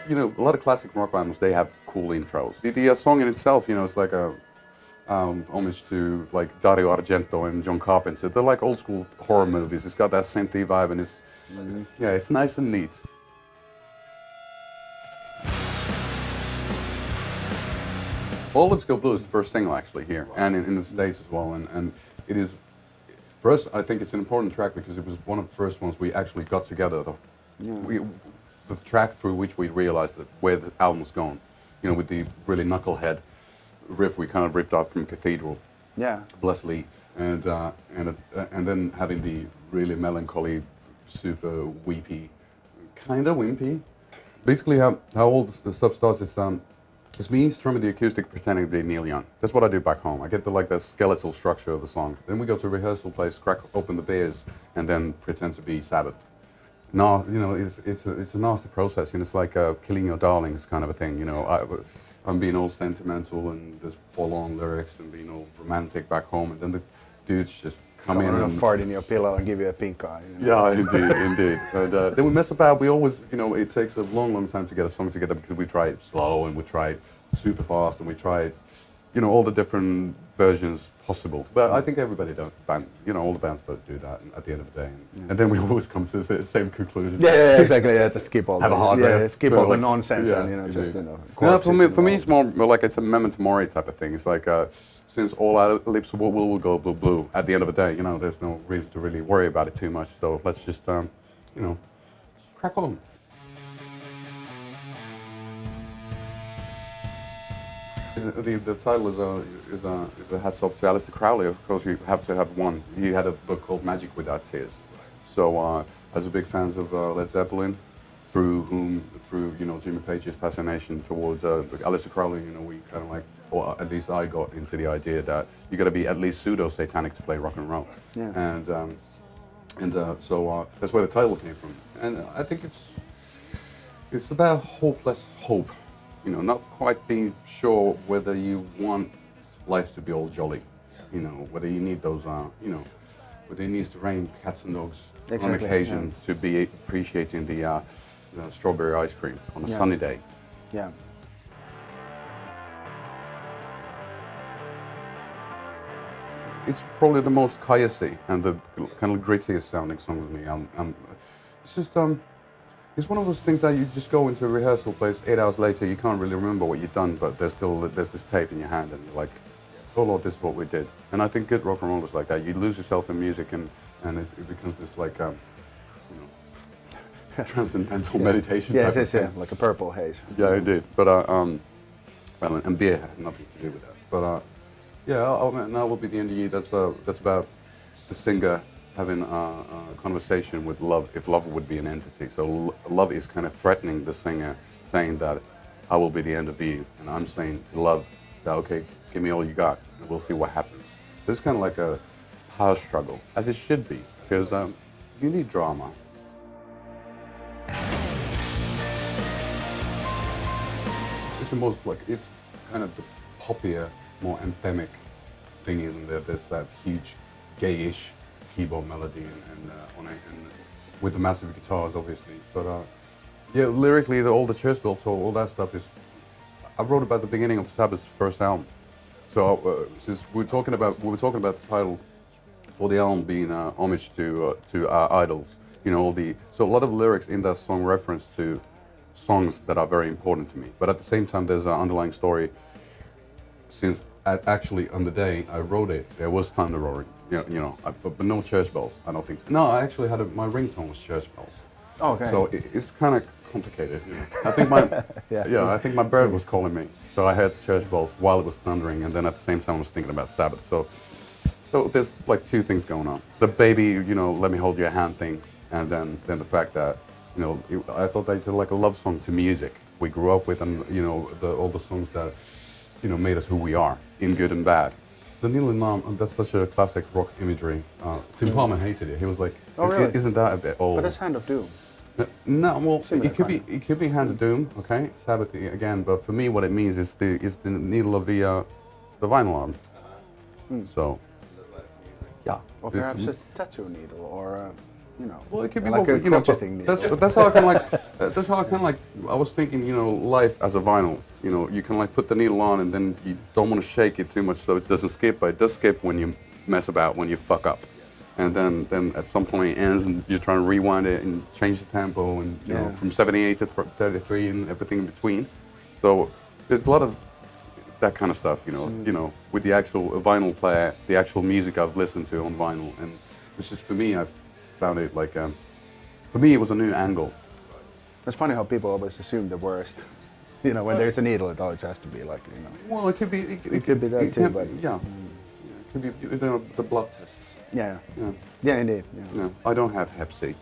you know, a lot of classic rock albums, they have cool intros. The song in itself, you know, it's like a homage to like Dario Argento and John Carpenter. They're like old school horror movies. It's got that synthy vibe, and it's yeah, it's nice and neat. All Lips Go Blue is the first single actually here, and in the States as well, and it is, for us, I think it's an important track because it was one of the first ones we actually got together. The track through which we realized that where the album was going, you know, with the really knucklehead riff we kind of ripped off from Cathedral, Bless Lee, and then having the really melancholy, super weepy, kind of wimpy. Basically, how all the stuff starts is it's me strumming the acoustic, pretending to be Neil Young. That's what I do back home. I get the skeletal structure of the song. Then we go to a rehearsal place, crack open the beers, and then pretend to be Sabbath. No, you know, it's a nasty process. You know, it's like killing your darlings kind of a thing. You know, I'm being all sentimental and there's forlorn lyrics and being all romantic back home, and then the dudes just come in and fart in your pillow and give you a pink eye. You know? Yeah, indeed. And then we mess about. We always, you know, it takes a long time to get a song together because we try it slow and we try it super fast and we try it, you know, all the different versions possible. But I think everybody you know, all the bands don't do that at the end of the day. And then we always come to the same conclusion. Yeah, exactly. Yeah, to skip all have a hard riff, skip all the nonsense and, you know, just, you know. No, for me, it's more like it's a memento mori type of thing. It's like, since all our lips will go blue, blue, at the end of the day, you know, there's no reason to really worry about it too much. So let's just, you know, crack on. The title is a hats off to Aleister Crowley. Of course, you have to have one. He had a book called Magic Without Tears. So, as a big fans of Led Zeppelin, through you know, Jimmy Page's fascination towards Aleister Crowley, you know, we kind of like, or at least I got into the idea that you got to be at least pseudo-satanic to play rock and roll. Yeah. And so that's where the title came from. And I think it's about hopeless hope. You know, not quite being sure whether you want life to be all jolly. You know, whether you need those, you know, whether it needs to rain cats and dogs on occasion to be appreciating the you know, strawberry ice cream on a sunny day. Yeah. It's probably the most chaosy and the kind of grittiest sounding song with me. It's just it's one of those things that you just go into a rehearsal place, 8 hours later, you can't really remember what you've done, but there's this tape in your hand, and you're like, oh Lord, this is what we did. And I think good rock and roll is like that. You lose yourself in music, and it becomes this like, you know, transcendental meditation. Yes, yeah, like a purple haze. Yeah, indeed. But well, and beer had nothing to do with that. But yeah, Now Will Be the End of You. That's about the singer having a conversation with love, if love would be an entity. So love is kind of threatening the singer, saying that I will be the end of you, and I'm saying to love that, okay, give me all you got, and we'll see what happens. So it's kind of like a power struggle, as it should be, because you need drama. It's the most, like, it's kind of the poppier, more anthemic thing, isn't there? There's that huge, gayish keyboard melody and with the massive guitars, obviously. But yeah, lyrically, all the church bells, all that stuff is. I wrote about the beginning of Sabbath's first album. So since we were talking about the title for the album being homage to our idols, you know, so a lot of lyrics in that song reference to songs that are very important to me. But at the same time, there's an underlying story. Since actually on the day I wrote it, there was thunder roaring. You know, but no church bells. I don't think so. No, I actually had my ringtone was church bells. Oh, okay. So it's kind of complicated. You know. I think my I think my bird was calling me, so I heard church bells while it was thundering, and then at the same time I was thinking about Sabbath. So there's like two things going on: the baby, you know, let me hold your hand thing, and then the fact that, you know, I thought that it's like a love song to music we grew up with, and you know, all the songs that, you know, made us who we are, in good and bad. The Neil and Mom, that's such a classic rock imagery. Tim Palmer hated it. He was like, oh, really? Isn't that a bit old? But that's Hand of Doom. No, well, it could be Hand of Doom, okay, Sabbath again. But for me, what it means is the needle of the vinyl arm. So, yeah. Or perhaps a tattoo needle, or you know. Well, it could be like more, a you know, crochet thing. that's how I kind of like, that's how I kind of like, I was thinking, you know, life as a vinyl, you know, you can like put the needle on and then you don't want to shake it too much so it doesn't skip, but it does skip when you mess about, when you fuck up. And then at some point it ends and you're trying to rewind it and change the tempo and, you know, from 78 to 33 and everything in between. So there's a lot of that kind of stuff, you know, with the actual vinyl player, the actual music I've listened to on vinyl, and it's just, for me, I've found it like, for me, it was a new angle. It's funny how people always assume the worst. You know, when there's a needle, it always has to be like, you know. Well, it could be. It could be that too, but yeah, it could be, you know, the blood tests. Yeah. Yeah. Yeah, indeed. Yeah. No, I don't have Hep C.